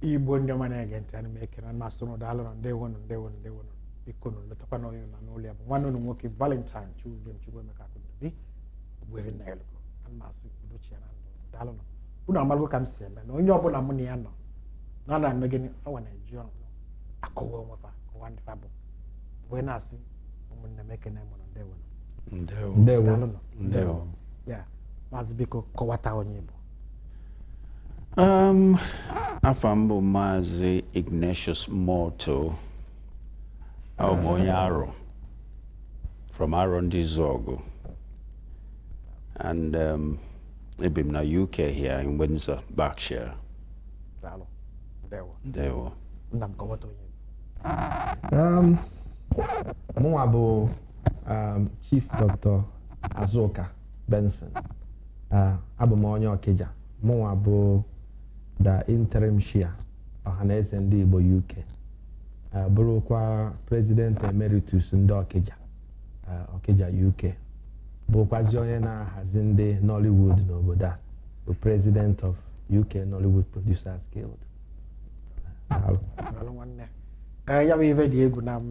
Igbo ndị ọma na-ege ntị ana m ekene mmasị ụnụ daalụ na ndewo biko nụ letakwa na onye na n'ụlọ ya bụ nwanne ụnụ nwoke Valentine Chukwuemeka Chukwuemeka Akụndobi Ogbuevinailugo ana masị udochie na ndụ daalụ nụ unu amalụgo ka m si eme na onye ọbụla mụ na ya nọ na na eme gịnị fawa na-eji ọnụ akọwa onwe fa kọwa ndị fa bụ wee na-asị ụmụnne m ekene mụ na ndewo daalụ nụ ndewo ya maazị biko kọwata onye Igbo. Afambo Mazi Ignatius Moto Aumonyaro from Arondi Zogo, and I've been in UK here in Windsor, Berkshire. Dewo. Moabo Chief Dr. Azoka Benson. Abumonyo Okija. Moabo the interim chair Ohaneze Ndigbo UK. Bụrụkwa President Emeritus ndị Okija UK. Bụrụkwazi onye na-ahazi ndị Nollywood n'obodo a. The President of UK Nollywood Producers Guild. Ya bụ ife dị egwu na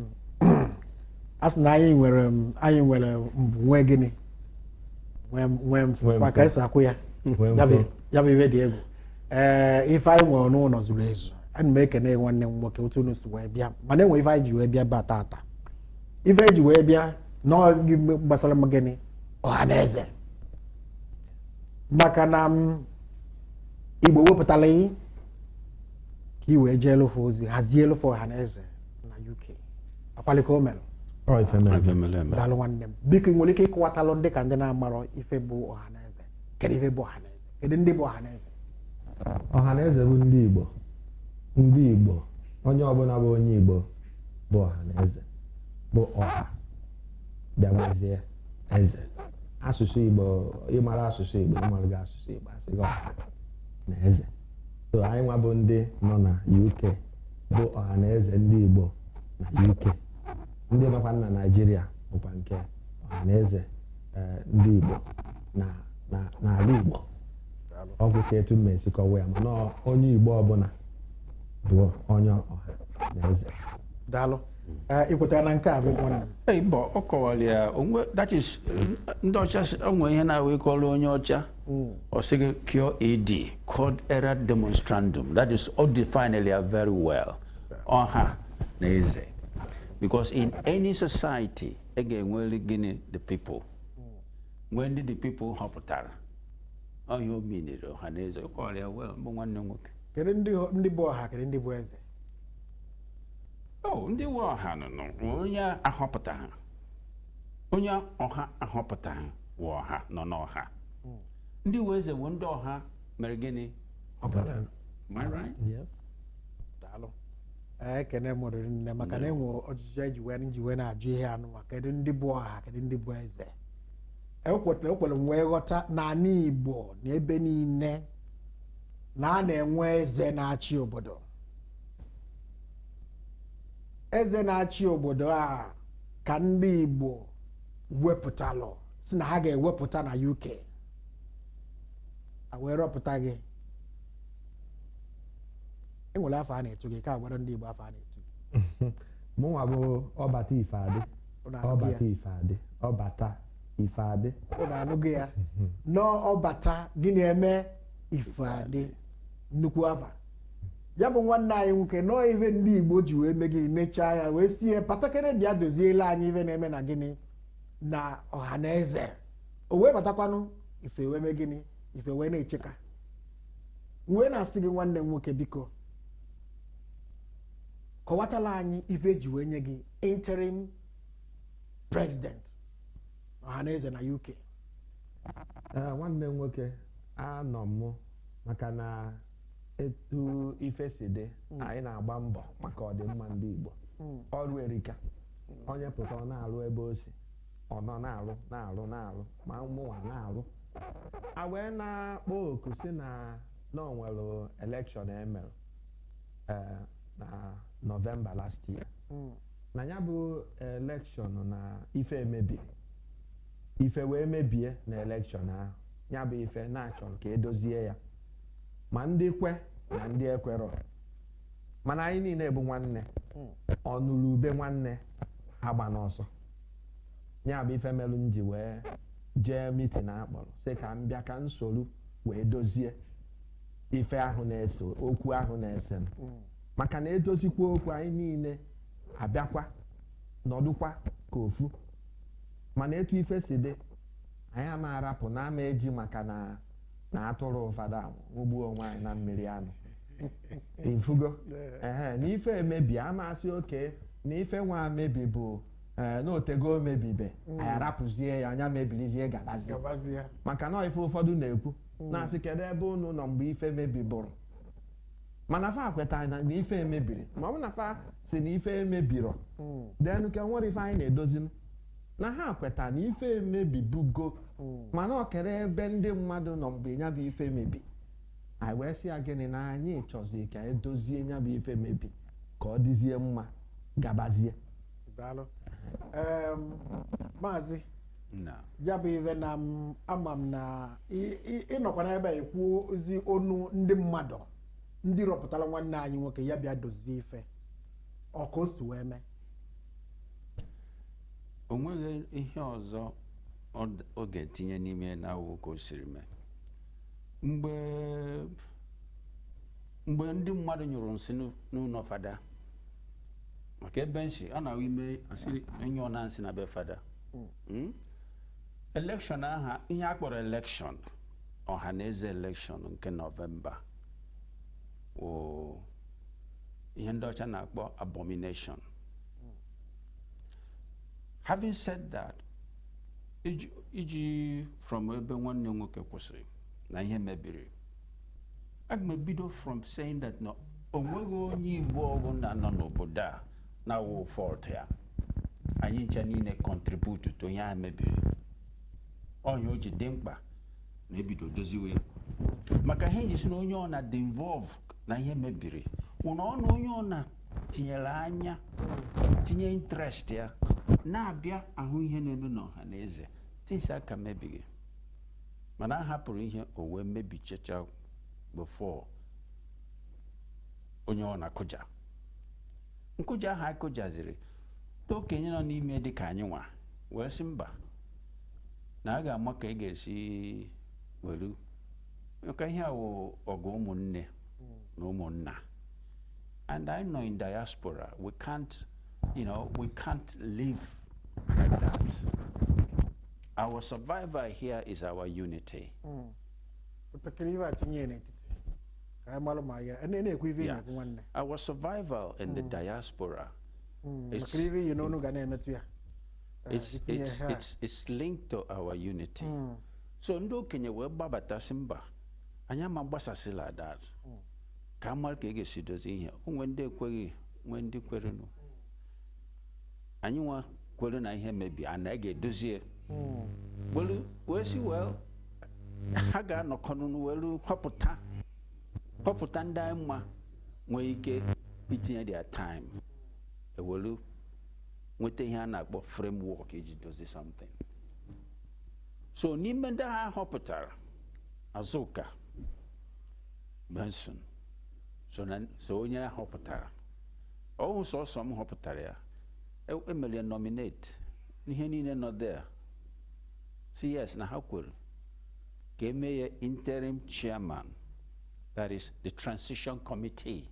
asị na anyị nwere nwe gịnị nwe mfu maka esi akwụ ya ya bụ ife dị egwu ife anyị nwere n'ụlọ zuru ezu ana m ekene nwanne m nwoke otu unu si wee bịa mana enwe ife anyị ji wee bịa ba tata ife eji wee bịa n'oge gbasara m gịnị Ohaneze maka na Igbo wepụtala yi ka i wee jee lụfụ ozi hazie lụfụ Ohaneze na UK akwalika o mere daalụ nwanne m biko nwere ike ịkọwatalụ ndị ka ndị na-amarọ ife bụ Ohaneze kedu ife bụ Ohaneze kedu ndị bụ Ohaneze Ohaneze bụ ndị Igbo onye ọbụla bụ onye Igbo bụ Ohaneze bụ ọha bịawezie eze asụsụ Igbo ịmara asụsụ Igbo ịmara asụsụ Igbo asịghị ọha na eze so anyị nwa bụ ndị nọ na UK bụ Ohaneze ndị Igbo na UK ndị nọkwa na Naịjirịa bụkwa nke Ohaneze ndị Igbo n'ala Igbo ọgwụ ka etu mmesi kọwa ya mana onye Igbo ọbụla bụ onye ọha na eze daalụ ikwetara na nke a bụ nwanne Igbo ọ kọwara ya onwe that is ndị ọcha onwe ihe na-awe kọrọ onye ọcha ọ sịghị cure AD called era demonstrandum that is all defined very well ọha na eze because in any society a ga-enwere gịnị the people when did the people họpụtara ọ ihe o menere Ohaneze ọ kọrọ ya well mbụ nwanne nwoke kedu ndị bụ ọha kedu ndị bụ eze ndị bụ ọha nọ onye ahọpụta ha onye ọha ahọpụta ha wụ ọha nọ n'ọha ndị bụ eze bụ ndị ọha mere gịnị họpụta am I right? Yes. Daalụ ekene mụrụ nne maka na enwe ọchịchị eji wee na-ajụ ihe anụ maka kedu ndị bụ ọha kedu ndị bụ eze ekwere m wee ghọta n'ala Igbo na ebe niile na a na-enwe eze na-achị obodo eze na-achị obodo a ka ndị Igbo wepụtalụ si na ha ga-ewepụta na UK a wee rọpụta gị enwere afọ a na-etu gị ka agwara ndị Igbo afọ a na-etu gị mụnwa bụ ọbata Ifeadị ụlọ anụghị ya n'ọbata gị na-eme Ifeadị nnukwu afa ya bụ nwanne anyị nwoke nọọ ife ndị Igbo ji wee mee gịnị nechaa ya wee sie patakere bịa doziela anyị ife na-eme na gịnị na Ohaneze o wee batakwanụ ife wee mee gịnị ife wee na-echeka wee na-asị gị nwanne m nwoke biko kọwatala anyị ife eji wee nye gị interim president Ohaneze na UK. Nwanne m nwoke anọ m maka na etu ife si dị anyị na-agba mbọ maka ọdịmma ndị Igbo ọrụ erika onye pụta ọ na-arụ ebe o si ọ nọ na-arụ ma ụmụnwa na-arụ a wee na-akpọ oku si na o nwere election emere na November last year na ya bụ election na ife emebiri ife wee mebie na election ahụ ya bụ ife na-achọ ka edozie ya ma ndị kwe na ndị ekwerọ mana anyị niile bụ nwanne ọnụrụ ube nwanne agba n'ọsọ ya bụ ife melụ m ji wee jee mitin akpọrọ sị ka m bịa ka nsoro wee dozie ife ahụ na-ese okwu ahụ na-ese m maka na edozikwa okwu anyị niile abịakwa nọdụkwa ka ofu mana etu ife si dị anyị ama arapụ na ama eji maka na atụrụ ụfọdụ ahụ ugbuo onwe anyị na mmiri anụ ifugo na ife emebi amasị oke na ife nwa mebi bụ na otego mebibe anyị arapụzie ya anya mebilizie gabazie maka na ife ụfọdụ na-ekwu na-asị kedu ebe unu nọ mgbe ife mebibụrụ mana fa kwetara na ife emebiri ma ọ bụ na fa si na ife emebirọ denu ke nwere ife anyị na-edozinu na ha kweta na ife emebibugo mana ọ kere ebe ndị mmadụ nọ mgbe ya bụ ife mebi anyị wee sị ya gịnị na anyị chọzi ka edozie ya bụ ife mebi ka ọ dịzie mma gabazie. Daalụ. Maazị ya bụ ife na ama m na ịnọkwa n'ebe a ekwu ozi onu ndị mmadụ ndị rọpụtara nwanne anyị nwoke ya bịa dozie ife ọ ka o si wee mee. O nweghị ihe ọzọ ọ ga-etinye n'ime na awụ ka o siri mee mgbe ndị mmadụ nyụrụ nsị n'ụlọ fada maka ebe nshi ọ na-awụ ime asị nyụọ na nsị na be fada elekshọn aha ihe a kpọrọ elekshọn Ohaneze elekshọn nke Nọvemba ihe ndị ọcha na-akpọ abomination. Having said that, iji from ebe nwanne nwoke kwụsịrị na ihe mebiri, aga m ebido from saying that no onweghị onye Igbo ọbụla nọ n'obodo a na-awụ fault ya anyị ncha niile contribute to ihe a mebiri onye o ji dị mkpa na ebido doziwe maka ihe njisi na onye ọ na dị involve na ihe mebiri ụna ọ na onye ọ na tinyere anya tinye interest ya na-abịa ahụ ihe na-eme n'Ohaneze tinsi aka mebighị mana a hapụrụ ihe o wee mebichecha before onye ọ na-akụja nkụja ahụ akụjaziri okenye nọ n'ime dị ka anyị nwa wee sị mba na a ga-ama ka ị ga-esi were maka ihe awụ ọgụ ụmụnne na ụmụnna. And I know in diaspora we can't live like that. Our survival here is our unity. Our survival in the diaspora it's linked to our unity. So ndo kenye we babata simba anyama gbasasila that. Ka mmal ka ga-esi dozie ihe onwe ndị ekweghị nwe ndị kwerenụ anyị nwa kwere na ihe mebi a na ga-edozie wee si ha ga-anọkọ n'welu họpụta ndị anyị mma nwee ike itinye their time ewelu nweta ihe a na-akpọ framework iji dozie something. So n'ime ndị ha họpụtara Azuka Benson so onye họpụtara ọhụ sọsọ m họpụtara ya emere nominate ihe niile nọ there si yes na ha kwere ka eme ya interim chairman, that is the transition committee.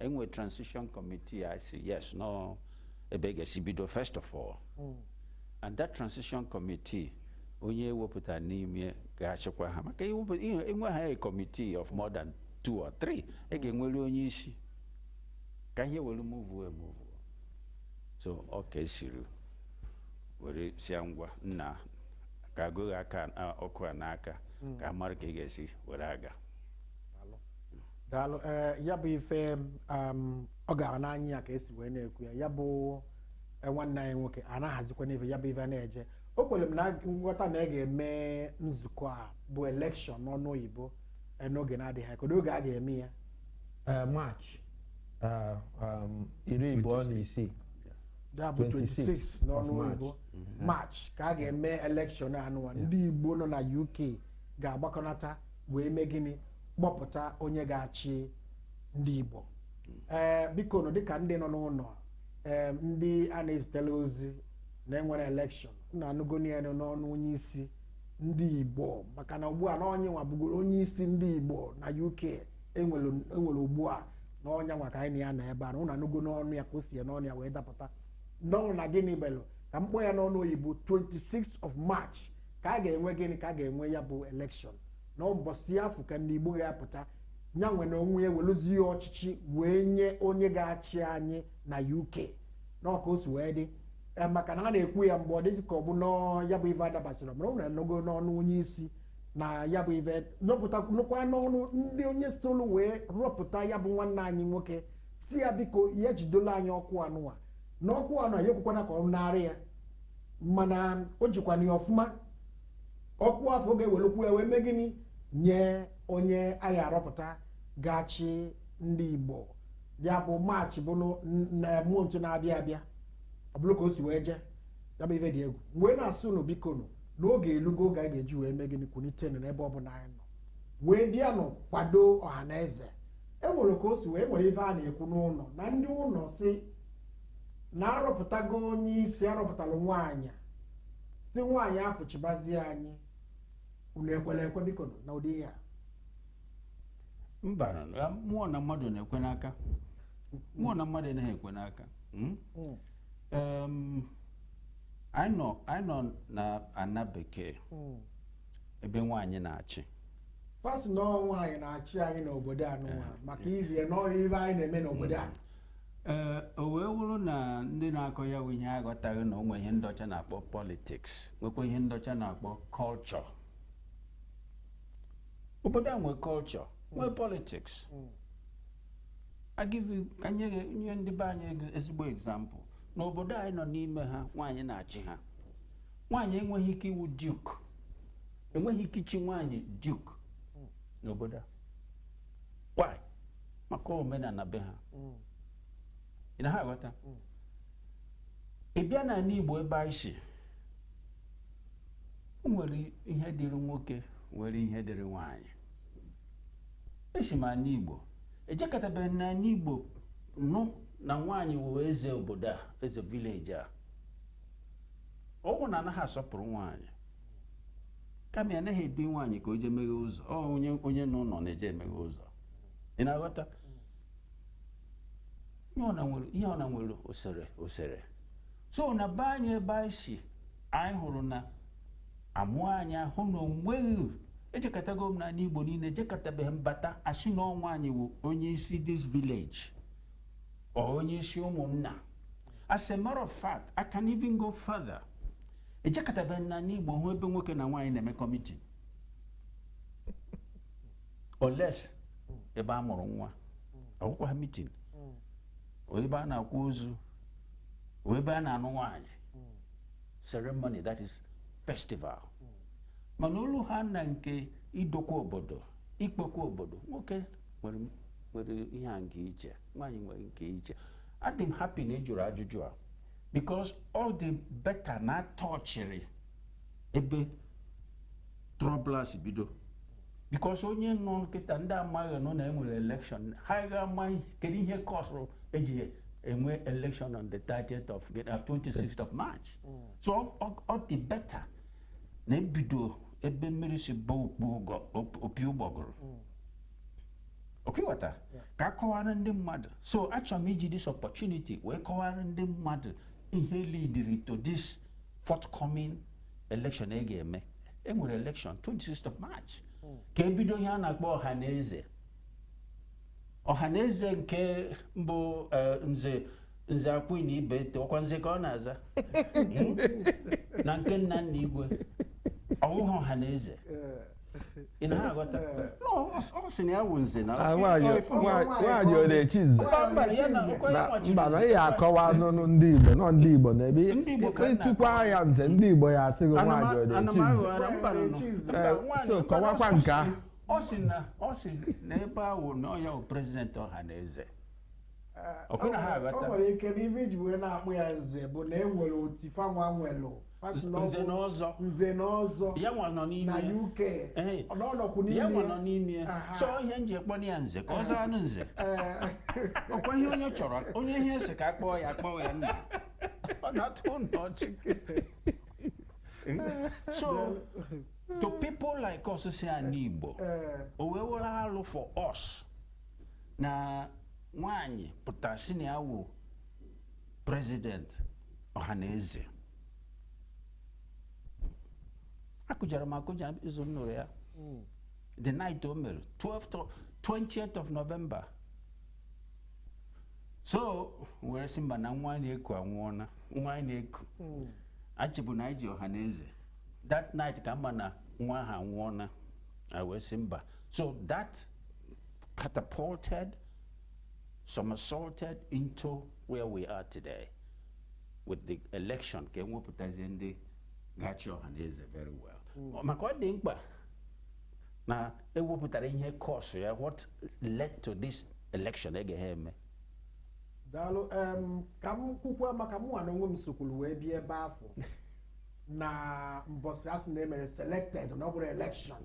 Enwe transition committee I say yes no ebe ga-esi bido first of all and that transition committee onye wepụtara n'ime ga-achịkwa ha maka enwe ha a committee of more than 2 or 3 e ga-enwere onye isi ka ihe were move. So okay siri were sia ngwa nna ka go aka ọkụ a n'aka ka mara ka ị ga-esi were aga. Daalụ ya bụ ife ọ gara n'anya ya ka esi wee na-ekwu ya bụ nwanne anyị nwoke a na-ahazikwa n'ife ya bụ ife na-eje o kwere m na nghọta na ị ga-eme nzukọ a bụ elekshọn n'ọnụ oyibo n'oge na-adịghị anya kedu oge a ga-eme ya March 26 ya bụ 26 n'ọnụ oyibo March ka a ga-eme elekshọn anụwa ndị Igbo nọ na UK ga-agbakọnata wee mee gịnị kpọpụta onye ga-achị ndị Igbo biko nọ dịka ndị nọ n'ụlọ ndị a na-ezitere ozi na enwere elekshọn na anụgoni ya n'ọnụ onye isi ndị Igbo maka na ugbu a na onye nwa bụgoro onye isi ndị Igbo na UK enwere ugbu a na ọnya nwa ka anyị na ya nọ ebe a na ụnụ anụgo n'ọnụ ya ka o si ya n'ọnụ ya wee dapụta n'ọnụ na gịnị belụ ka mkpọ ya n'ọnụ oyibo 26 of March ka a ga-enwe gịnị ka a ga-enwe ya bụ elekshọn na mbọsị afọ ka ndị Igbo ga-apụta nya nwe na onwe ya weluzie ọchịchị wee nye onye ga-achị anyị na UK n'ọka o si wee dị maka na a na-ekwu ya mgbe ọ dịzị ka ọ bụ ya bụ ife adabasịrị mana ọ na-anogo n'ọnụ onye isi na ya bụ ife nụkwa n'ọnụ ndị onye solu wee rọpụta ya bụ nwanne anyị nwoke si ya biko ya jidola anyị ọkụ anụwa na ọkụ anụ ya ekwekwana ka ọ narị ya mana o jikwana ya ọfụma ọkụ afọ oge welukwu ya wee mee gịnị nye onye agha arọpụta ga-achị ndị Igbo ya bụ Maachị bụ na month na-abịa abịa ọ bụrụ ka o si wee jee ya bụ ife dị egwu mgbe na-asụ unu biko nụ n'oge elugo oge a ga-eji wee mee gịnị kwunite n'ebe ọ bụla anyị nọ wee bịa nụ kwado Ọhaneze enwere ka o si wee nwere ife a na-ekwu n'ụlọ na ndị ụlọ si na arọpụtago onye isi arọpụtalụ nwaanyị si nwaanyị afọ chibazie anyị unu ekwela ekwe biko na ụdị ya mba mmụọ na mmadụ na-ekwe n'aka mmụọ na mmadụ anaghị ekwe n'aka anyị nọ na ana bekee ebe nwaanyị na-achị fasị na nwaanyị na-achị anyị n'obodo anụnwa maka ivie n'ive anyị na-eme n'obodo a o wee wụrụ na ndị na-akọ ya bụ ihe aghọtaghị na onwe ihe ndị ọcha na-akpọ politics nwekwa ihe ndị ọcha na-akpọ culture obodo a nwee culture nwee politics ka nye ndị be anyị ezigbo example n'obodo anyị nọ n'ime ha nwaanyị na-achị ha nwaanyị enweghị ike iwu duke enweghị ike ichi nwaanyị duke n'obodo a why maka omenala be ha ị na ha aghọta ị bịa na n'Igbo ebe anyị si o nwere ihe dịrị nwoke nwere ihe dịrị nwaanyị esi ma n'Igbo ejekọtabeghị na n'Igbo nụ na nwaanyị wee eze obodo a eze vileji a ọgwụ na anaghị asọpụrụ nwaanyị kama ya anaghị edu nwaanyị ka o jee meghe ụzọ onye n'ụlọ na-eje emeghe ụzọ ị na-aghọta ihe ọ na nwere osere so na be anyị ebe anyị si anyị hụrụ na amụ anyị ahụ na onweghị ejekọtago m na n'Igbo niile ejekọtabeghị mbata asị na ọnwa anyị wụ onye isi this village or onye isi ụmụnna. As a matter of fact, I can even go further. Ejekọtabeghị na n'Igbo hụ ebe nwoke na nwaanyị na-eme committee unless ebe a mụrụ nwa akwụkwọ ha meeting o ebe a na-akwa ozu o ebe a na-anụ nwaanyị ceremony, that is festival. Mana olu ha na nke idokwa obodo ikpokwa obodo nwoke nwere ihe a nke iche nwaanyị nwere nke iche. Adị m happy na ejuru ajụjụ a because all the better na touchiri ebe troubles bido because onye nọ nkịta ndị amaghị nọ na enwere election ha ga-amaghị kedu ihe kọsụrụ eji enwe election on the 30th of 26th of March. So all the better na ebido ebe mmiri si bụ opi ụgbọgụrụ okiwata ka akọwara ndị mmadụ. So achọrọ m iji this opportunity wee kọwara ndị mmadụ ihe leadiri to this forthcoming election e ga-eme. Enwere election 26th of March ka ebido ihe a na-akpọ Ohaneze. Ohaneze nke mbụ nze akwụ na ibe ete ọkwa nze ka ọ na-aza na nke nna Ndigbo ọwụghị Ohaneze ị na-aghọta ọ sị na ya wụ nze na nwaanyị ọ na-echi nze mba na ihe akọwa n'ọnụ ndị Igbo nọ ndị Igbo na-ebe ịtụkwa ya nze ndị Igbo ya asị gị nwaanyị ọ na-echi nze so kọwakwa nke ahụ ọ sị na ebe ahụ na ọ ya bụ prezidenti Ohaneze o nwere ike n'ife iji wee na-akpụ ya nze bụ na e nwere otifa nwa nwelụ nze na ọzọ ya nwa nọ n'ime na UK ọnọkwu n'ime ya nwa nọ n'ime so ihe nji ekpọ ya nze ka ọ zaa anụ nze ọkwa ihe onye chọrọ onye ihe si ka akpọọ ya nna ọ na-atụ n'ọchị so to people like us si Ndigbo o wee were alụ for us na nwaanyị pụta si na ya wụ president Ohaneze akụjara m akụja izu m nụrụ ya the night o mere 20th of November so were si mba na nwa na-eku anwụọna nwa na-eku achịbụ na iji Ohaneze that night ka mma na nwa ha anwụọna wee si mba so that catapulted somersaulted into where we are today with the election ka enwepụtazie ndị gachi Ohaneze very well maka ọ dị mkpa na ewepụtara ihe kọsụ ya what led to this election egeghị eme daalụ ka m kwukwa maka mụ na onwe m sokwuru wee bịa ebe afọ na mbọsị asị na emere selected na ọ bụrụ election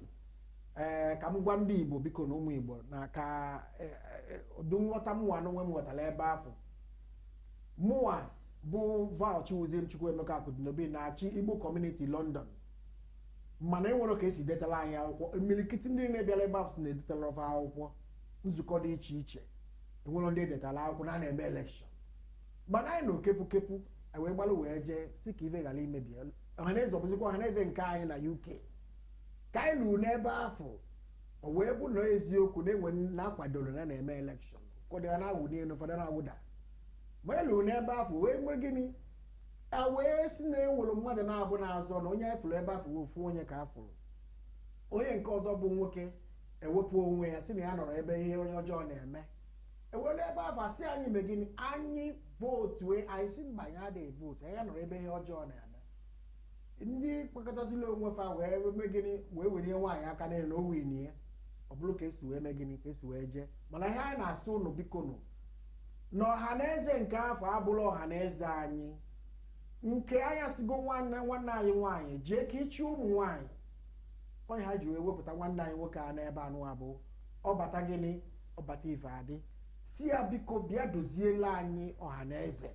ka m gwa ndị Igbo biko na ụmụ Igbo na ka ụdị nghọta mụnwa na onwe m ghọtara ebe afọ mụnwa bụ Val Chiwuzie Chukwuemeka Akudinobi na-achị Igbo Community London mana enwere ka esi detara anyị akwụkwọ imilikiti ndị na-ebiara ebe afọ si na-edetara ọfa akwụkwọ nzukọ dị iche iche enwere ndị edetara akwụkwọ na na-eme elekshọn mana anyị na okepukepụ wee gbalụ wee jee si ka ife ghara imebi Ohaneze ọbụzikwa Ohaneze nke anyị na UK ka anyị lụrụ n'ebe afọ o wee bụ na eziokwu na-enwe na-akwadoro na na-eme elekshọn ụfọdụ ya na-awụ n'elu ụfọdụ na-awụda ma anyị lụrụ n'ebe afọ wee nwere gịnị wee si na enwere mmadụ na-abụ n'azọ na onye afụrụ ebe afọ ofu onye ka afụrụ onye nke ọzọ bụ nwoke ewepụ onwe ya si na ya nọrọ ebe ihe onye ọjọọ na-eme ewere ebe afọ asị anyị mee gịnị anyị vootu anyị si mba anyị adịghị vootu anyị nọrọ ebe ihe ọjọọ na-eme ndị kpakọtasịla onwe fa wee mee gịnị wee were nwaanyị aka n'elu na o win ya ọ bụrụ ka esi wee mee gịnị ka esi wee jee mana ihe anyị na-asụ ụnụ biko nụ na Ohaneze nke afọ abụrụ Ohaneze anyị nke anyị asịgo nwanne anyị nwaanyị jee ka ịchị ụmụ nwaanyị onye ha ji wee wepụta nwanne anyị nwoke a n'ebe anụ abụ ọbata gịnị ọbata ife adị si ya biko bịa doziela anyị Ohaneze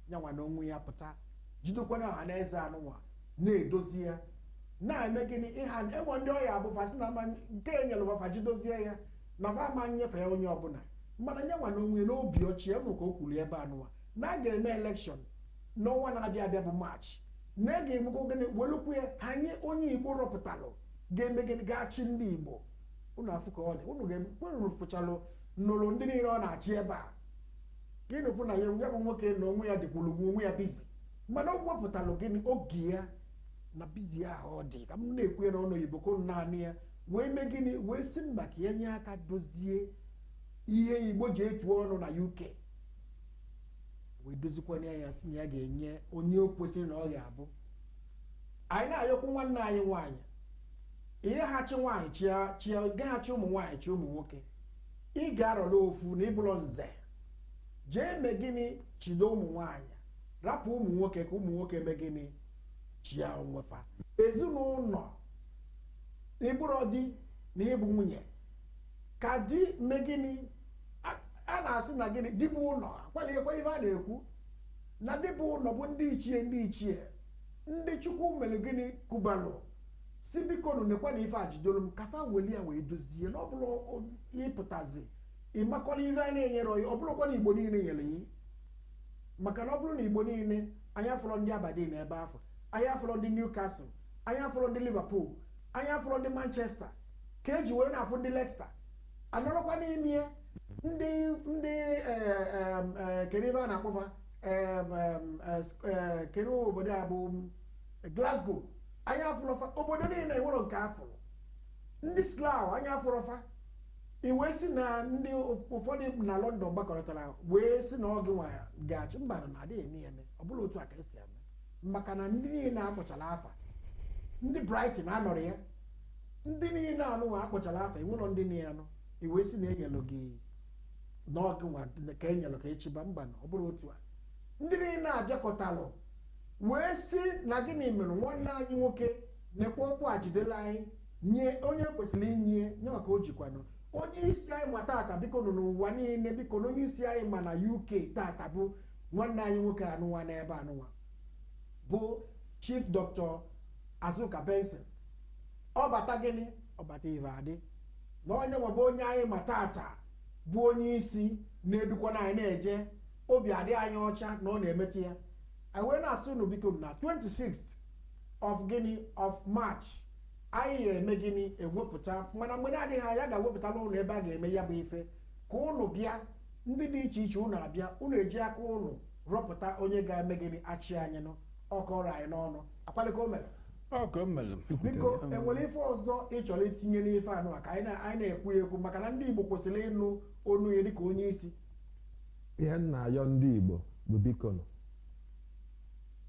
nyanwa na onwe ya pụta jidokwana Ohaneze anụnwa na-edozi ya na-eme gịnị ịha enwe ndị ọya abụfasị na nke enyere fafa jidozie ya na fa ama nnyefe ya onye ọbụla mana nyanwa na onwe n'obi ọchị enwe ka o kwuru ebe anụnwa na a ga-eme elekshọn n'ọnwa na-abịa abịa bụ Maachị na a ga-emekwa gịnị welukwu ya anyị onye Igbo rọpụtalụ ga-eme gịnị ga-achị ndị Igbo unu afụ ka ọ dị unu ga-ekwerụ fụchalụ nụrụ ndị niile ọ na-achị ebe a ka ịnụ fụ na ya bụ nwoke na onwe ya dịkwuru onwe ya bizi mana o wepụtalụ gịnị oge ya na bizi ahụ ọ dị ka m na-ekwu ya n'ọnụ Igbo ka unu naanị ya wee mee gịnị wee si mba ka ya nye aka dozie ihe Igbo ji etu ọnụ na UK wee dozikwana ya si na ya ga-enye onye o kwesịrị na ọ ga-abụ anyị na-ayọkwu nwanne anyị nwaanyị ihe hachi nwaanyị chia gaghachi ụmụ nwaanyị chi ụmụ nwoke ị ga-arọla ofu na ịbụrụ nze jee mee gịnị chido ụmụ nwaanyị rapụ ụmụ nwoke ka ụmụ nwoke mee gịnị chia onwefa ezinụlọ ịbụrụ di na ịbụ nwunye ka di mee gịnị a na-asị na gịnị dibụ ụlọ akwalikwa ife a na-ekwu na dibụ ụlọ bụ ndị ichie ndị Chukwu mere gịnị kubalụ si biko nụ nekwa na ife ajidolu m kafa weli ya wee dozie na ọ bụrụ ịpụtazi ịmakọla ife a na-enyere oyi ọ bụrụkwa na Igbo niile nyere ya maka na ọ bụrụ na Igbo niile anyị afọrọ ndị Aberdeen na ebe afọ anyị afọrọ ndị Newcastle anyị afọrọ ndị Liverpool anyị afọrọ ndị Manchester ka eji wee na-afụ ndị Leicester anọrọkwa n'ime ndị kedu ebe a na-akpọfa kedu obodo a bụ Glasgow anya afụrọfa obodo niile enwero nke afụrụ ndị Slough anya afụrọfa iwe si na ndị ụfọdụ na London gbakọrọtara wee si na ọgị nwa gachi mba na adịghị eme ọ bụla otu a ka esi eme maka na ndị niile akpọchara afa ndị Brighton anọrọ ya ndị niile anụ akpọchara afa enwero ndị niile anọ iwe si na enyelụ gị n'ọgị nwa ka enyelụ ka echiba mba na ọ bụrụ otu a ndị niile abịakọtalụ wee si na gịnị mere nwanne anyị nwoke na-ekwe okwu a jidela anyị nye onye kwesịrị inye nye maka o jikwanụ onye isi anyị ma tata biko nọ n'ụwa niile biko na onye isi anyị ma na UK tata bụ nwanne anyị nwoke anụnwa n'ebe anụnwa bụ Chief Dr. Azuka Benson ọbata gịnị ọbata ive adị na onye nwabụ onye anyị ma tata bụ onye isi na-edukwana anyị na-eje obi adị anyị ọcha na ọ na-emetụ ya anyị wee na-asị unu biko na 26th of gịnị of March anyị ga-eme gịnị ewepụta mana mgbe na-adịghị anya ga-ewepụtala ụlọ ebe a ga-eme ya bụ ife ka ụnụ bịa ndị dị iche iche ụnụ abịa ụnụ eji aka ụnụ rọpụta onye ga-eme gịnị achị anyị nụ ọkọrọ anyị n'ọnụ akwalika o mere biko enwere ife ọzọ ị chọrọ itinye n'ife anụ a ka anyị na-ekwu ekwu maka na ndị Igbo kwesịrị ịnụ onu ya dịka onye isi ihe nna ayọ ndị Igbo bụ biko nụ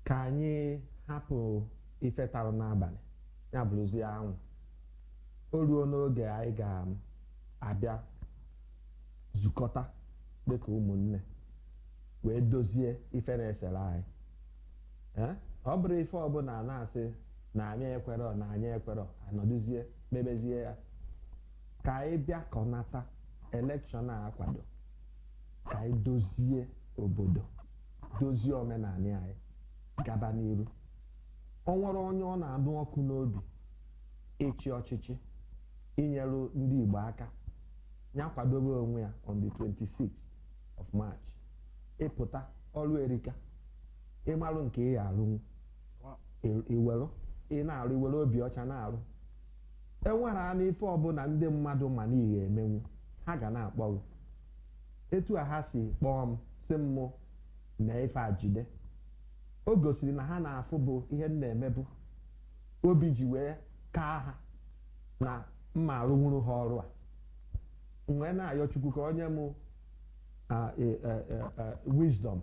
ka anyị hapụ ife tarụ n'abalị ya bụrụzi anwụ o ruo n'oge anyị ga-abịa zukọta dịka ụmụnne wee dozie ife na-esere anyị ọ bụrụ ife ọbụla na-asị na anyị ekwerọ na anyị ekwerọ anọdụzie mebezie ya ka anyị bịa kọnata elekshọn a akwado ka anyị dozie obodo dozie omenala anyị gaba n'iru o nwere onye ọ na-anụ ọkụ n'obi ịchị ọchịchị inyerụ ndị Igbo aka ya kwadobe onwe ya on the 26th of March ịpụta ọrụ erika ịmarụ nke ị arụnwu iwere ị na-arụ iwere obi ọcha na-arụ enwere a n'ife ọbụla ndị mmadụ ma n'ihe emenwu ha ga na-akpọ gị etu a ha si kpọọ m si mmụ na ife ajide o gosiri na ha na-afụ bụ ihe m na-eme bụ obi ji wee kaa ha na mma arụnwuru ha ọrụ a wee na-ayọ Chukwu ka onye m wisdom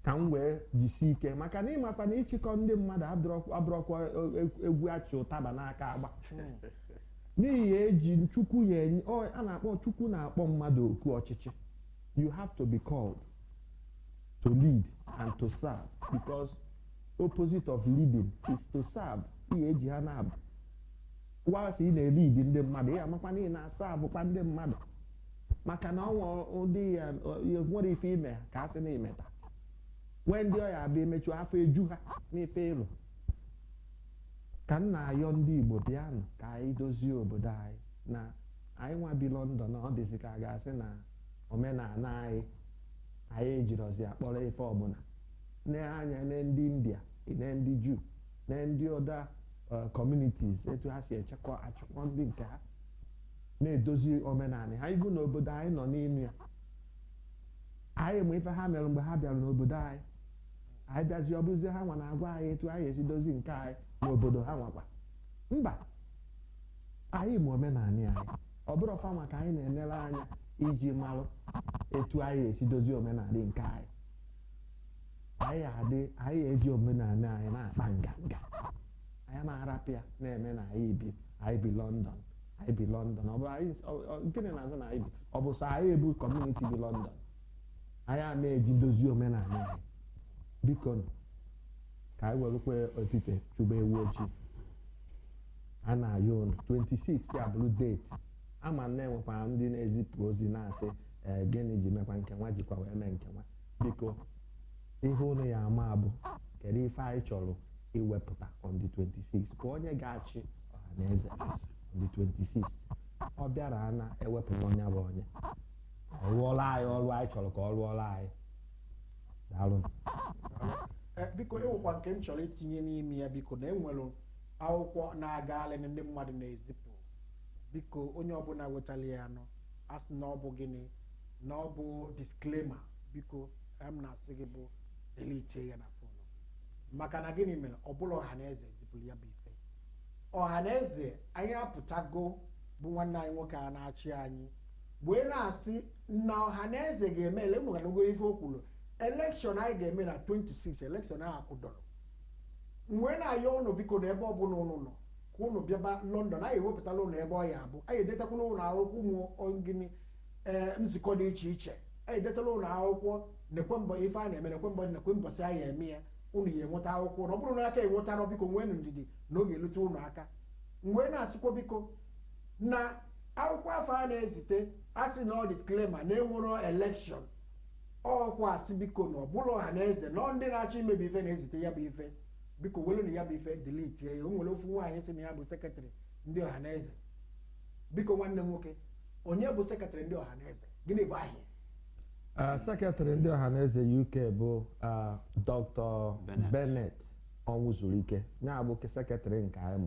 ka m wee jisi ike maka na ịmakwa na ịchịkọ ndị mmadụ abụrọkwa egwu achị ụtaba n'aka agba n'ihi eji Chukwu a na-akpọ Chukwu na-akpọ mmadụ oku ọchịchị you have to be called to lead and to serve because opposite of leading is to serve ihe eji ha na-abụ wasị ị na-elidi ndị mmadụ ya amakwa na ị na-asa abụkwa ndị mmadụ maka na ụdị ya nwere ife ime ka a sị na imeta wee ndị ọya abịa emechu afọ eju ha n'ife ịlụ ka m na-ayọ ndị Igbo bịanụ ka anyị dozie obodo anyị na anyị nwa bi London na ọ dịzị ka a ga-asị na omenala anyị ejirọzi akpọrọ ife ọbụla na-anya na ndị India na ndị Jew na ndị other communities etu ha si achịkwa ndị nke ha na-edozi omenala ha ibu n'obodo anyị nọ n'inu ya anyị ma ife ha mere mgbe ha bịara n'obodo anyị bịazi ọ bụzie ha nwa na-agwa anyị etu anyị esi dozi nke anyị n'obodo ha nwakwa mba anyị ma omenala anyị ọ bụrụ fa maka anyị na-enere anya iji marụ etu anyị esi dozi omenala nke anyị eji omenala anyị na-akpa nganga anyị na-arapịa na-eme na anyị bi London ọ bụ anyị gịnị na-azụ na anyị bi ọ bụ sọ anyị ebu kọmuniti bi London anyị na-eji dozie omenala anyị biko ka anyị werukwe ofufe chụba ewu ojii a na-ayọ unu 26 ya bụrụ deeti ama na-enwekwa ndị na-ezipụ ozi na-asị gịnị ji mekwa nkenwa jikwa wee mee nkenwa biko ihe unu ya ama bụ kedu ife anyị chọrọ iwepụta on the 26 ka onye ga-achị Ohaneze on the 26 ọ bịara na ewepụta onye bụ onye ọ rụọla anyị ọrụ anyị chọrọ ka ọ rụọla anyị daalụ biko enwekwa nke m chọrọ itinye n'ime ya biko na enwere akwụkwọ na-agagharị ndị mmadụ na-ezipụ biko onye ọbụla wetara ya anọ as noble guinea, noble disclaimer, because I'm not saying delete ya na phone. Makana gini mele obulo Ohaneze zipuli ya bife. Ohaneze anya putago bu nwanna anyị nwoke a na-achị anyị. Wee na-asị na Ohaneze ga-eme ele mu ga ife okwulu. Election anyị ga-eme na 26 election ahụ akwụdoro. Mgbe na-ayọ unu biko na ebe ọbụla unu nọ ka unu bịaba London anyị ewepụtala unu ebe ọ ya abụ anyị edetakwala unu akwụkwọ ụmụ gịnị nzukọ dị iche iche anyị edetala unu akwụkwọ nekwe mbọ ife a na-eme nekwe mbọsị anyị eme ya unu ya enweta akwụkwọ na ọ bụrụ na aka enwetara biko nwee ndidi na oge elute unu aka mgbe na-asịkwa biko na akwụkwọ afọ a na-ezite asị na ọ disclaimer na enwero election ọkwa asị biko na ọbụla Ohaneze na ndị na-achọ imebi ife na-ezite ya bụ ife biko welu na ya bụ ife delete ya o nwere ofu nwaanyị sị na ya bụ sekretarị ndị Ohaneze biko nwanne m nwoke onye bụ sekretarị ndị Ohaneze gịnị bụ ahịa sekretarị ndị Ohaneze UK bụ Dr. Bennett Onwuzurike na-abụ sekretarị nke anyị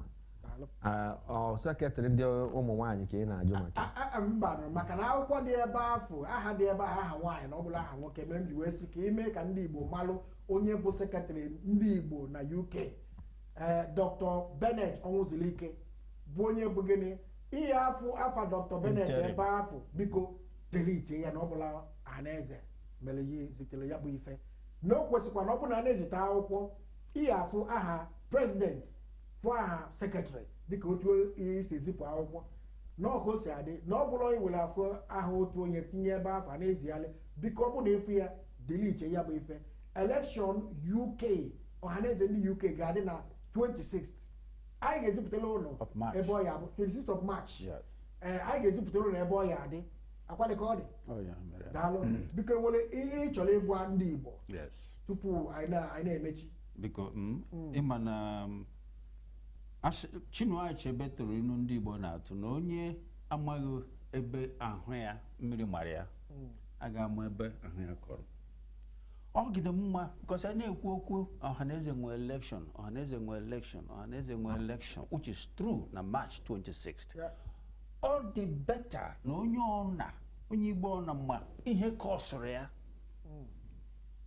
ma sekretarị ndị ụmụ nwaanyị ka ị na-ajụ maka mba maka na akwụkwọ dị ebe afọ aha dị ebe aha nwaanyị na ọ bụla aha nwoke mere m ji wee sị ka ime ka ndị Igbo malụ onye bụ sekretarị ndị Igbo na UK Dr. Bennett Onwuzurike bụ onye bụ gịnị ihe afa Dr. Bennett ebe afọ biko delete ya na ọ bụla Ohaneze mere ya zitere ya bụ ife na o kwesịkwa na ọ bụ na na-ezite akwụkwọ ihe afụ aha president fụ aha sekretarị dịka otu ihe si ezipụ akwụkwọ na ọka o si adị na ọ bụla onye were afụ aha otu onye tinye ebe afọ a na-ezigharị biko ọ bụ na efu ya delete ya bụ ife election UK Ohaneze ndị UK ga-adị na 26th anyị ga-ezipụtara ụlọ ebe ọ ya bụ 26th of March anyị ga-ezipụtara ụlọ ebe ọ ya adị akwali ka ọ dị daalụ biko nwere ihe ị chọrọ ịgwa ndị Igbo tupu anyị na-emechi biko ịma na Chinua Achebe tụrụ inu ndị Igbo na-atụ na onye amaghị ebe ahụ ya mmiri mara ya aga ama ebe ahụ ya kọrọ ọ gide mma because anyị na-ekwu okwu Ohaneze nwe election Ohaneze nwe election Ohaneze nwe election which is true na March 26th ọ dị better na onye Igbo ọna mma ihe kọsụrụ ya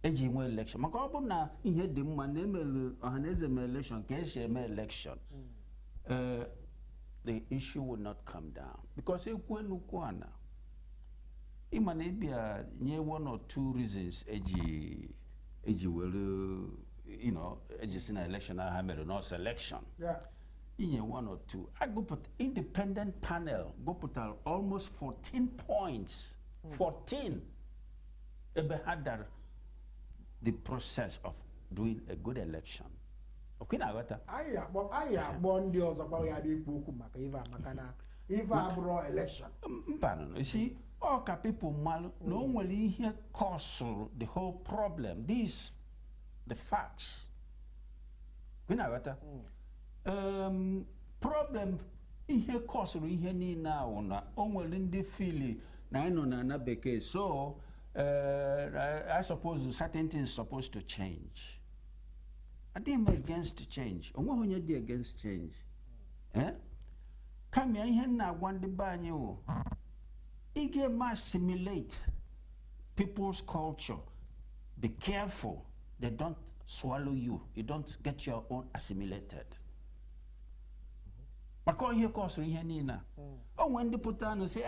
eji nwe election maka ọ bụ na ihe dị mma na emere Ohaneze me election ka esi eme election the issue will not come down because ekwe nnukwu ana ịma na ịbịa nye one or two reasons eji were eji si na election ha mere no selection inye one or two I go put independent panel go put almost 14 points 14 ebe ha dara the process of doing a good election. Okay, na wata. Anyị akpọ ndị ọzọ gbawa ya dị ikwu okwu maka ife maka na ife abụrụ election. Mpano, you see, all ka people malụ na o nwere ihe caused the whole problem. These the facts. Okay, na wata. Problem ihe caused ihe niile ahụ na o nwere ndị fili na anyị nọ na ana bekee so I suppose certain things supposed to change. I didn't against change. Onye dị against change. Kama ihe na-agwa ndị be anyị wụ ị ga-eme assimilate people's culture. Be careful they don't swallow you. You don't get your own assimilated. Maka ihe kọsụrụ ihe niile. Onwe ndị pụta na sị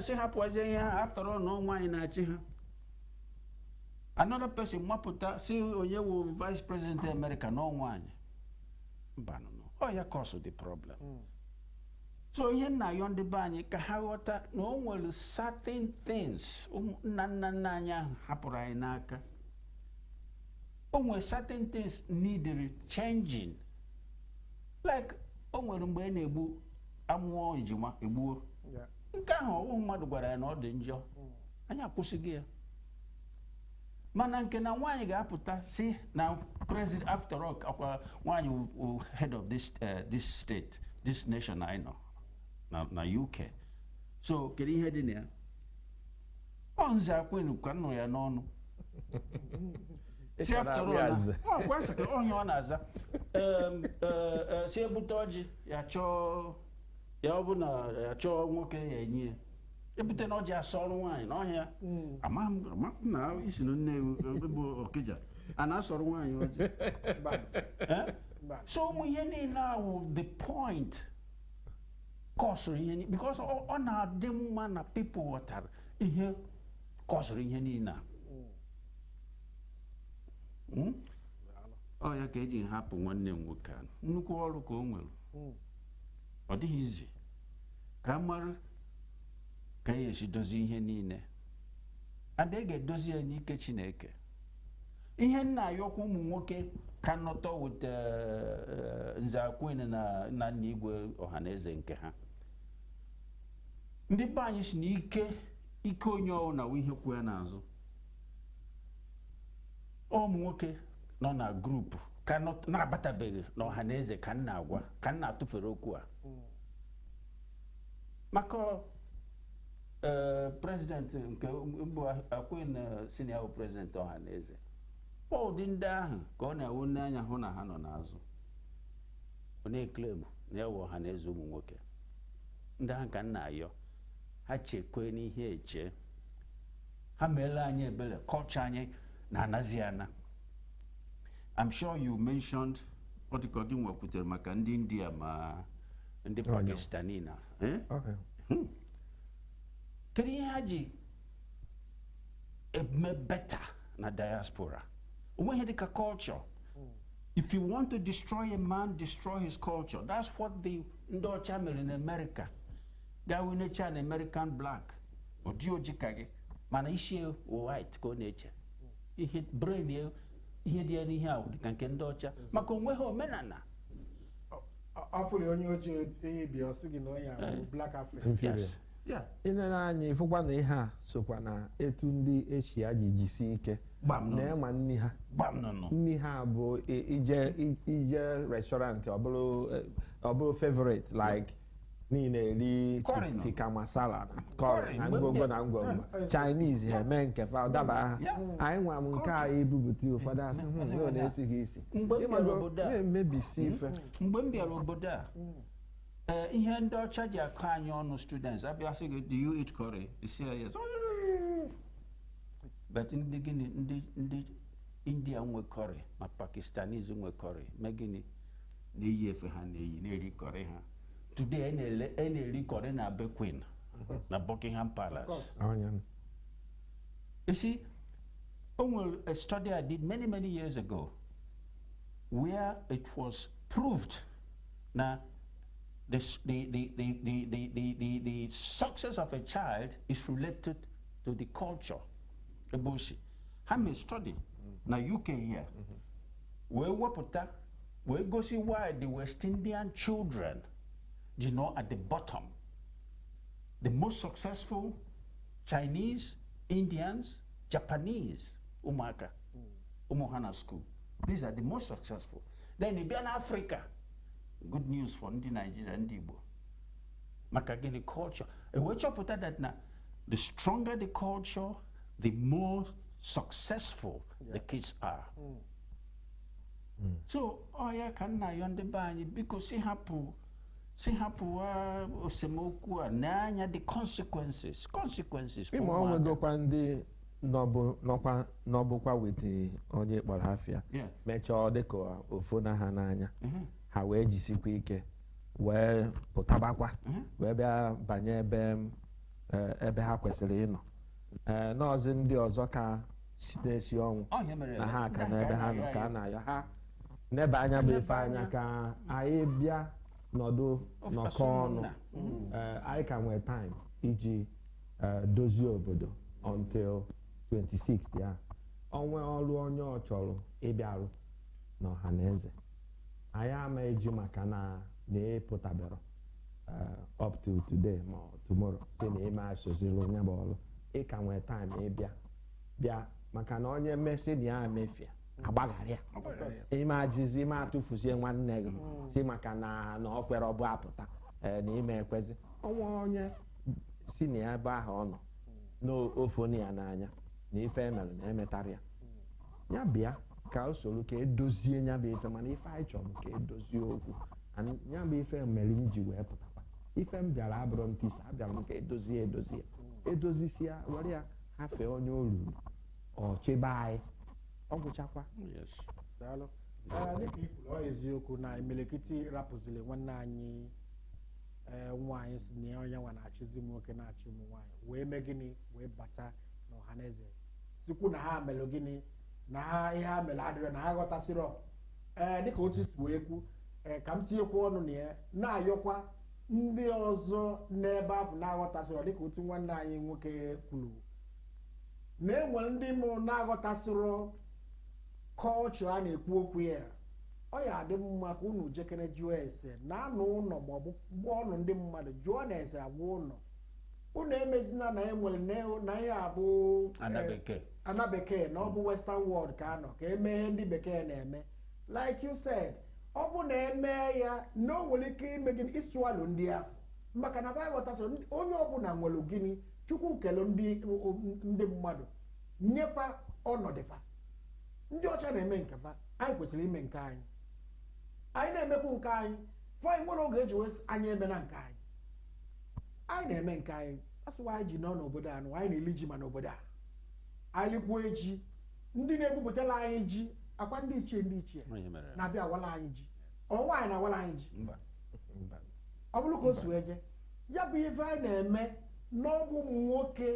say hapụzie ihe after all no nwaanyị na-achị ha. Another person mapụta si onye wo vice president America no nwaanyị. Mbanụ ya cause the problem. So ihe na ayọ ndị be anyị ka ha ghọta na o nwere certain things nna anyị ahụ hapụrụ anyị n'aka. O nwere certain things needed changing. Like o nwere mgbe a na-egbu amụọ ejima egbuo. Nke ahụ ọwụ mmadụ gwara ya na ọ dị njọ anyị akwụsịghị ya mana nke na nwaanyị ga-apụta si na president after all akwa nwaanyị head of this state this nation I know na UK so kedu ihe dị na ya ọ nze akwenu ka nụ ya n'ọnụ si after all ọ kwesị ka onye ọ na-aza si ebute ọjị ya chọọ ya ọ bụ na ya chọọ nwoke ya enye ebute na ọjị asọrọ nwaanyị n'ọhịa ama na isi na nne bụ Okija a na-asọrọ nwaanyị ọjị so ụmụ ihe niile ahụ the point kọsụrụ ihe because ọ na-adị mma na people ghọtara ihe kọsụrụ ihe niile ọ ya ka eji hapụ nwanne m nwoke a nnukwu ọrụ ka o nwere ọ dịghị izi ka a mara ka e esi dozie ihe niile and e ga-edozi ya n'ike Chineke ihe nna ayọkwa ụmụ nwoke ka nọtọ with Nze Akwene na Ndigbo Ohaneze nke ha ndị be anyị si na ike onye ọwụ na ihe kwụ ya n'azụ ụmụ nwoke nọ na grupu ka na-abatabeghị na Ohaneze ka nna agwa ka nna atụfere okwu a maka president nke mbụ Akwene senior president Ohaneze ụdị ndị ahụ ka ọ na-ewu n'anya hụ na ha nọ n'azụ ọ na-eklem na ewe Ohaneze ụmụ nwoke ndị ahụ ka nna ayọ ha chekwe n'ihe eche ha meela anyị ebere culture anyị na-anazi ana. I'm sure you mentioned what you gị nwekwutere maka ndị India ma ndị Pakistani na kedu ihe ha ji eme better na diaspora onwe ihe dịka culture. If you want to destroy a man, destroy his culture. That's what the ndị ọcha mere in America. Gawe na-eche an American black ụdị oji ka gị mana isi white ka ọ na-eche ihe brain ihe dị ya n'ihe ahụ dịka nke ndị ọcha maka onwe ha omenala afụrụ onye ojii enyi bi ọsị gị na onye ahụ black African. Yes. Ịnere anyị fụkwa na ihe a sokwa na etu ndị Eshia ji jisi ike na ịma nni ha nni ha bụ ije restaurant ọ bụrụ favorite like niile eri tikka masala na curry na ngwongwo na ngwongwo Chinese ha eme nke fa daba ha anyị nwa m nke a ebupụta ụfọdụ asị ọ na-esighị isi na-emebisi ife. Mgbe m bịara obodo a ihe ndị ọcha ji akọ anyị ọnụ students abịa sị gị do you eat curry? Isi ya yes. But ndị gịnị ndị India nwe curry ma Pakistanis nwe curry mee gịnị na-eyi efe ha na-eri curry ha. Today na-eri curry na be Queen na Buckingham Palace. You see, a study I did many years ago where it was proved that the success of a child is related to the culture. I may study na UK here. We go see why the West Indian children, at the bottom. The most successful Chinese, Indians, Japanese, Umuhana school. These are the most successful. Then in Africa, good news for Nigeria and Ndigbo. Makagini culture. And what you put that now, the stronger the culture, the more successful the kids are. So, can na yonde bani because si hapụ osemokwu a n'anya the consequences ịma ọ nwegokwa ndị nọbụkwa wete onye kpọrọ afịa mechaa dịka ofo na ha n'anya ha wee jisikwa ike wee pụtabakwa wee bịa banye ebe ha kwesịrị ịnọ n'ọzọ ndị ọzọ ka na-esi ọnwụ na ha aka n'ebe ha nọ ka a na-ayọ ha n'ebe anya bụ ife anya ka anyị bịa nọdụ nọkọ ọnụ anyị ka nwee time iji dozie obodo until 26 ya onwe ọrụ onye ọ chọrọ ịbịarụ na Ohaneze anyị ama eji maka na na-epụtabero up to today ma tomorrow si na ime asoziri onye bụ ọrụ ị ka nwee time bịa maka na onye mmesi na ya emefia agbagharịa ime ajizi ime atụfuzie nwanne gị si maka na ọ kwere ọbụ apụta na ime ekwezi ọnwa onye si na ya ebe ahụ ọ nọ n'ofoni ya n'anya na ife emere na emetara ya bịa ka o soro ka edozie nya bụ ife mana ife anyị chọrọ ka edozie okwu nya bụ ife mere m ji wee pụtakwa ife m bịara abụrụ ntisa abịara m ka edozie edozisia were ya hafee onye o ruru ọ chebe anyị ọ gwụchakwa. Yes. Daalụ. Dịka ikwuru ọ eziokwu na imirikiti rapụziri nwanne anyị nwaanyị si na onye nwa na-achịzi ụmụ nwoke na-achị ụmụ nwaanyị wee mee gịnị wee bata na Ohaneze sikwu na ha melụ gịnị na ha ihe ha mere adịrị na ha ghọtasịrọ dịka otu si wee kwu ka m tinyekwa ọnụ na ya na-ayọkwa ndị ọzọ n'ebe ahụ na-aghọtasịrọ dịka otu nwanne anyị nwoke kwuru na enwere ndị mụrụ na-aghọtasịrọ kọlchọ a na-ekwu okwu ya ọ ya adị mma ka unu jekere jụọ ese na anụ ụlọ maọbụ gwa ọnụ ndị mmadụ jụọ na ese agwa ụlọ unu emezina na enwere na ihe abụ ana bekee na ọ bụ western world ka anọ ka emeghe ndị bekee na-eme like you said ọ bụ na eme ya na o nwere ike ime gịnị ịsụalụ ndị afọ maka na vaghọtasị onye ọbụla nwere gịnị chukwu kelu ndị mmadụ nyefa ọnọdụfa ndị ọcha na-eme nke fa anyị kwesịrị ime nke anyị na-emekwu nke anyị fanyị nwere oge eji wee anyị eme na nke anyị na-eme nke anyị asụwa anyị ji nọ n'obodo anụ anyị na-eli ji ma n'obodo a anyị likwuo eji ndị na-ebupụtala anyị ji akwa ndị ichie na-abịa awala anyị ji ọnwa anyị na-awala anyị ji ọ bụrụ ka o si wee je ya bụ ife anyị na-eme n'ọbụ ụmụ nwoke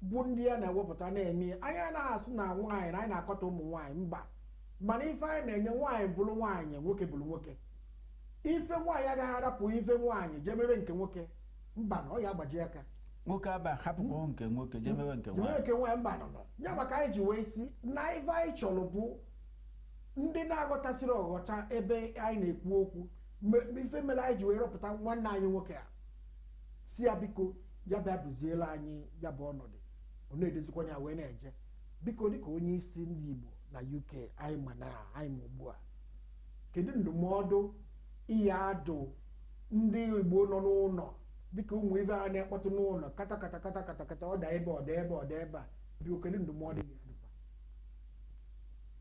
bụ ndị ya na-ewepụta na-eme anyị anaghị asị na nwaanyị na anyị na-akọta ụmụ nwaanyị mba mana ife anyị na-enye nwaanyị bụrụ nwaanyị nwoke bụrụ nwoke ife nwaanyị agaghị arapụ ife nwaanyị jee mebe nke nwoke mba na ọ ya agbaji aka nwoke aba hapụkwa nke nwoke jee mebe nke nwaanyị mba nọ ya maka anyị ji wee si na ife anyị chọrọ bụ ndị na-aghọtasịrị ọghọta ebe anyị na-ekwu okwu ife mere anyị ji wee rọpụta nwanne anyị nwoke a si ya biko ya bịa bụziela anyị ya bụ ọnọdụ ọ na-edozikwa ya wee na-eje biko dịka onye isi ndị Igbo na UK anyị ma ugbu a kedu ndụmọdụ ihe adụ ndị Igbo nọ n'ụlọ dịka ụmụ ife a na-ekpọtụ n'ụlọ kata ọda ebe a biko kedu ndụmọdụ ihe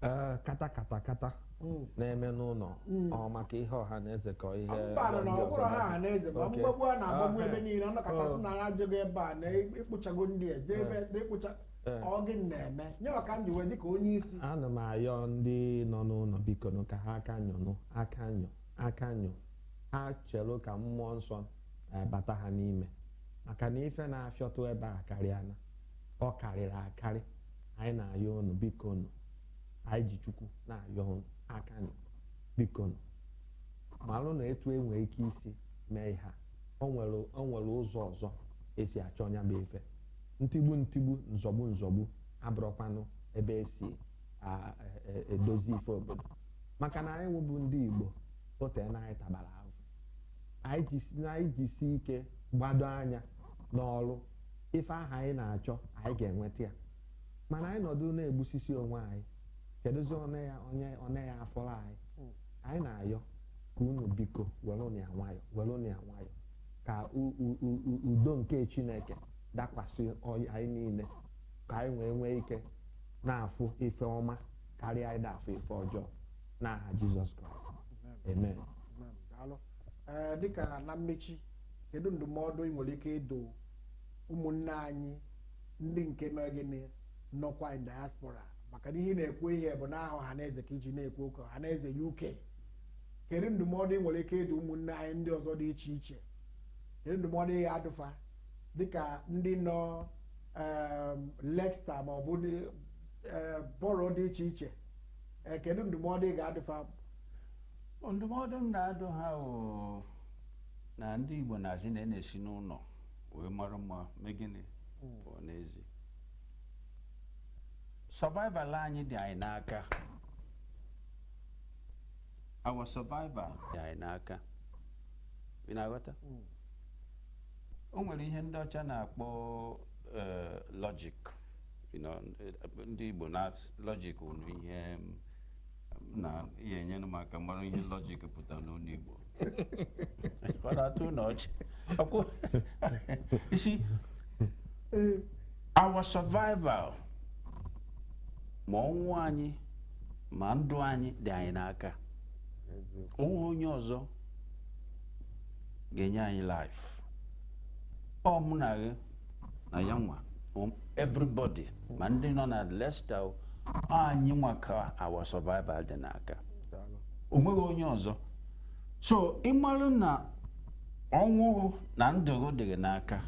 adụfa kata na-eme n'ụlọ ọ maka ihe Ohaneze ka ihe mba na ọbụrụ ha Ohaneze ma mgbagbu a na-agbagbu ebe niile ọnọkọtasị na ha ajụghị ebe a na-ekpochago ndị a jee ebe na-ekpocha ọ gị na-eme nye maka ndị wee dịka onye isi ana m ayọ ndị nọ n'ụlọ biko ka ha aka nyọ ha chelụ ka mmụọ nsọ bata ha n'ime maka na ife na-afịọtụ ebe a karịana ọ karịrị akarị anyị na-ayọ unu biko anyị ji Chukwu na-ayọ unu aka nyọ biko malụ na etu enwere ike isi mee ihe o nwere ụzọ ọzọ esi achọ nya bụ ife ntigbu nzọgbu abụrụkwanụ ebe esi edozi ife obodo maka na anyị wụbụ ndị Igbo ote na anyị tabara ahụ anyị jisi ike gbado anya n'ọrụ ife ahụ anyị na-achọ anyị ga-enweta ya mana anyị nọdụ na-egbusisi onwe anyị kedụzi one ya afọrọ anyị na-ayọ ka unu biko welụnụ ya nwayọ ka udo nke Chineke dakwasị anyị niile ka anyị nwee ike na-afụ ife ọma karịa anyị na-afụ ife ọjọọ n'aha Jizọs Kraịst amen. Dịka na mmechi kedu ndụmọdụ ị nwere ike ịdụ ụmụnne anyị ndị nke nọgịnị nọkwa in diaspora maka na ihe na-ekwu ihe bụ n'aha Ohaneze ka iji na-ekwu okwu Ohaneze UK kedu ndụmọdụ ị nwere ike ịdụ ụmụnne anyị ndị ọzọ dị iche iche kedu ndụmọdụ ị ga-adụfa dịka ndị nọ Leicester ma ọ bụ bọrọ dị iche iche kedu ndụmọdụ ị ga-adụfa ndụmọdụ m na-adụ ha na ndị Igbo na-asị na na-esi n'ụlọ wee mara mma megịnị pụọ n'ezi survival anyị dị anyị n'aka our survival dị anyị n'aka ị na-aghọta o nwere ihe ndị ọcha na-akpọ logic ndị Igbo na logic unu ihe na ihe enyere m aka mara ihe logic pụtara n'onu Igbo ọ na-atụ n'ọchị isi our survival ma ọnwụ anyị ma ndụ anyị dị anyị n'aka onye ọzọ ga-enye anyị life ọ mụ na gị na yanwa everybody ma ndị nọ na Leicester anyị nwa ka our survival dị n'aka o nweghị onye ọzọ so ịmarụ na ọnwụ na ndụ dị gị n'aka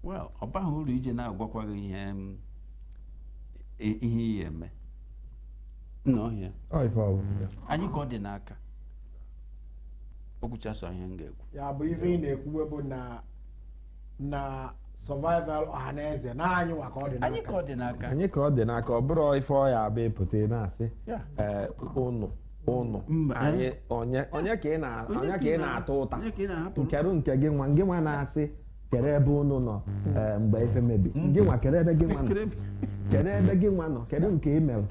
well ọ baghị uru ije na-agwakwa gị ihe ihe eme nnọọ anyị ka ọ dị n'aka okwuchasọ ihe m ga-ekwu ya bụ ife ị na-ekwuwe bụ na survival Ohaneze na anyị nwa ka ọ dị n'aka anyị ka ọ dị n'aka anyị ka ọ dị n'aka ọ bụrụ ife ọ ya abịa ịpụta na-asị ụnụ anyị onye ka ị na-atụ ụta nkerụ nke gị nwa na-asị kere ebe ụnụ nọ mgbe ife mebi gị nwa kere ebe gị nwa nọ kere ebe gị nwa nọ kedu nke ị merụ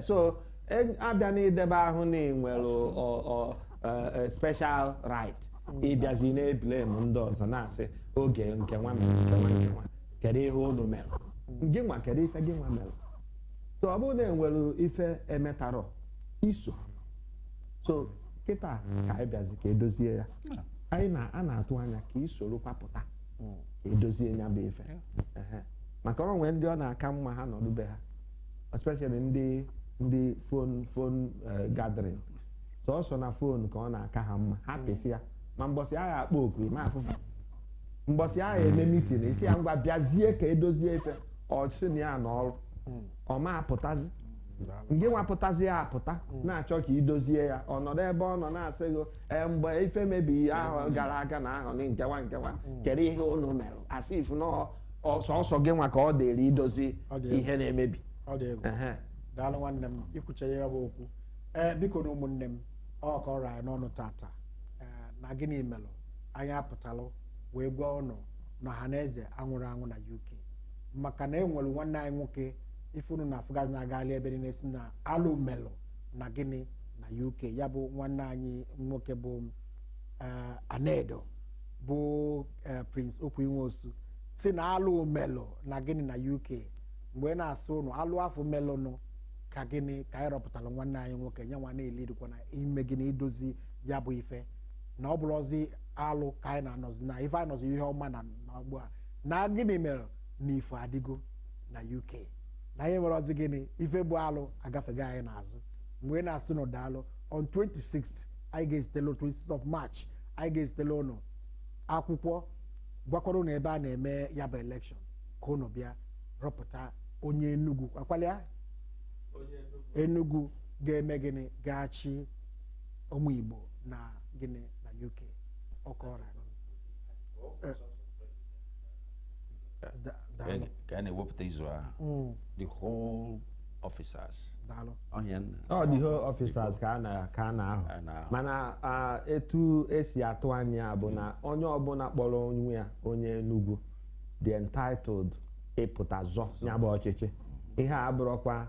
so abịa n'idebe ahụ na ị nwere special right ịbịazi na-eblem ndị ọzọ na-asị oge nke nwa kedu ihe ụnụ mere gị nwa kedu ife gị nwa mere so ọ bụrụ na enwere ife emetarọ iso so kịta ka anyị bịazi ka edozie ya anyị a na-atụ anya ka isoro kwapụta ka edozie ya bụ ife maka ọrụ nwee ndị ọ na-aka mma ha nọdụbe ha especially ndị phone gathering sọsọ na phone ka ọ na-aka ha mma ha pịsị ya ma mbọsị agha akpọ oku ma afụfa mbọsị agha eme meeting isi ya ngwa bịazie ka edozie ife ọchị na ya n'ọrụ ọ ma apụtazi ngị nwapụtazi ya apụta na-achọ ka idozie ya ọnọdụ ebe ọ nọ na-asị gị mgbe ife mebi ahụ gara aga na ahụ nkewa kedu ihe unu mere asị ifu na ọsọ gị nwa ka ọ dịrị idozi ihe na-emebi daalụ nwanne m ikwuche ya bụ okwu biko na ụmụnne m ọ ka ọrụ anyị n'ọnụ tata na gịnị melụ anyị apụtalụ wee gwa ụnụ na Ohaneze anwụrụ anwụ na UK maka na enwere nwanne anyị nwoke ifunu na afụgazi na-agali ebe niile si na alụ melụ na gịnị na UK ya bụ nwanne anyị nwoke bụ Anedo bụ Prince Okwu-Inwosu si na alụ melụ na gịnị na UK mgbe na-asụ ụnụ alụ afọ melụ nụ ka gịnị ka anyị rọpụtara nwanne anyị nwoke nye nwa na-elidikwa na ime gịnị idozi ya bụ ife na ọ bụrụzi alụ ka anyị na-anọzi na ife anọzi ihe ọma na ugbu a na gịnị mere na ife adịgo na UK na anyị nwere ọzi gịnị ife bụ alụ agafego anyị n'azụ mgbe na-asụ nụ daalụ on 26th anyị ga-ezitele 26th of March anyị ga-ezitele ụnụ akwụkwọ gwakwara ụnụ ebe a na-eme ya bụ elekshọn ka ụnụ bịa rọpụta onye Enugu akwalịa Enugu ga-eme gịnị ga-achị ụmụ Igbo na gịnị na UK ọkọra ka a na-ewepụta izu ahụ the whole officers the whole officers ka a na-ahụ mana etu esi atụ anya bụ na onye ọbụla kpọrọ onwe ya onye Enugu dị entitled ịpụta zọ ya bụ ọchịchị ihe a bụrụkwa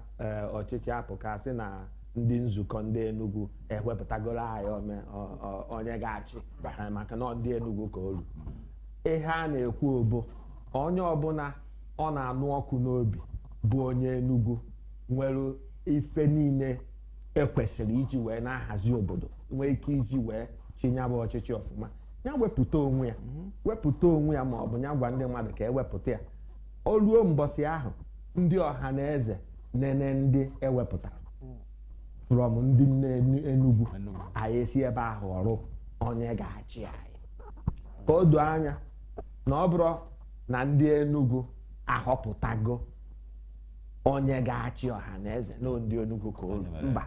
ọchịchị apụkasị na ndị nzukọ ndị Enugu ewepụtagoro anyị onye ga-achị maka na ndị Enugu ka olu ihe a na-ekwu obo onye ọbụla ọ na-anụ ọkụ n'obi bụ onye Enugu nwere ife niile ekwesịrị iji wee na-ahazi obodo nwee ike iji wee chinya bụ ọchịchị ọfụma ya wepụta onwe ya ma ọ bụ ya gwa ndị mmadụ ka ewepụta ya o ruo mbọsị ahụ ndị Ohaneze nene ndị ewepụtara from ndị Enugu anyị esi ebe ahụ ọrụ onye ga-achị anyị ka o doo anya na ọ bụrụ na ndị Enugu ahọpụtago onye ga-achị Ohaneze na ndị Enugu ka olu mba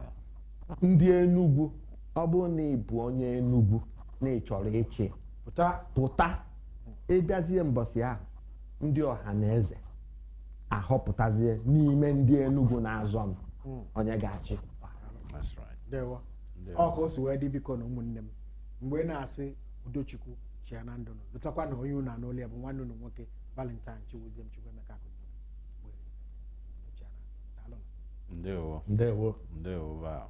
ndị Enugu ọ bụrụ na ị bụ onye Enugu na ị chọrọ ịchị pụta ịbịazie mbọsị ahụ ndị Ohaneze ahọpụtazie n'ime ndị Enugu na-azọ m onye ga-achị ọ ka o si wee dị biko na ụmụnne m mgbe na-asị Udochukwu chia na ndụ nọ lụtakwa na onye unu anụ ya bụ nwanne unu nwoke Valentine Chiwuzie Chukwuemeka ndewo wow